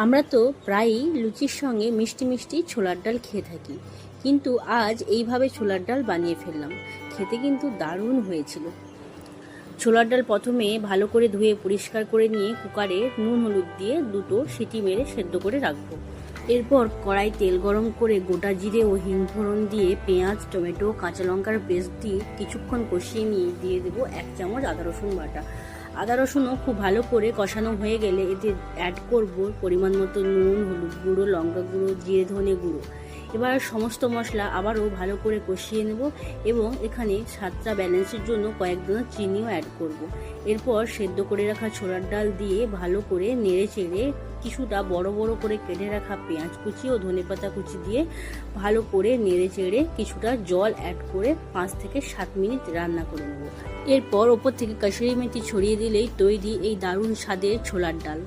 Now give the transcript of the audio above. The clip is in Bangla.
আমরা তো প্রায়ই লুচির সঙ্গে মিষ্টি মিষ্টি ছোলার ডাল খেয়ে থাকি, কিন্তু আজ এইভাবে ছোলার ডাল বানিয়ে ফেললাম। খেতে কিন্তু দারুণ হয়েছিল। ছোলার ডাল প্রথমে ভালো করে ধুয়ে পরিষ্কার করে নিয়ে কুকারে নুন হলুদ দিয়ে দুটো সিটি মেরে সেদ্ধ করে রাখবো। এরপর কড়াই তেল গরম করে গোটা জিরে ও হিং ফোড়ন দিয়ে পেঁয়াজ, টমেটো, কাঁচা লঙ্কার পেস্ট দিয়ে কিছুক্ষণ কষিয়ে নিয়ে দিয়ে দেবো 1 চামচ আদা রসুন বাটা। আদা রসুনও খুব ভালো করে কষানো হয়ে গেলে এতে অ্যাড করব পরিমাণ মতো নুন, হলুদ গুঁড়ো, লঙ্কা গুঁড়ো, জিরে ধনে গুঁড়ো। এবার সমস্ত মশলা আবারও ভালো করে কষিয়ে নেব এবং এখানে স্বাদটা ব্যালেন্সের জন্য কয়েক দানা চিনিও অ্যাড করব। এরপর সেদ্ধ করে রাখা ছোলার ডাল দিয়ে ভালো করে নেড়ে চেড়ে কিছুটা বড় বড় করে কেটে রাখা পেঁয়াজ কুচি ও ধনেপাতা কুচি দিয়ে ভালো করে নেড়ে চেড়ে কিছুটা জল অ্যাড করে 5 থেকে 7 মিনিট রান্না করে নেব। এরপর ওপর থেকে কাসুরি মেথি ছড়িয়ে দিলেই তৈরি এই দারুণ স্বাদের ছোলার ডাল।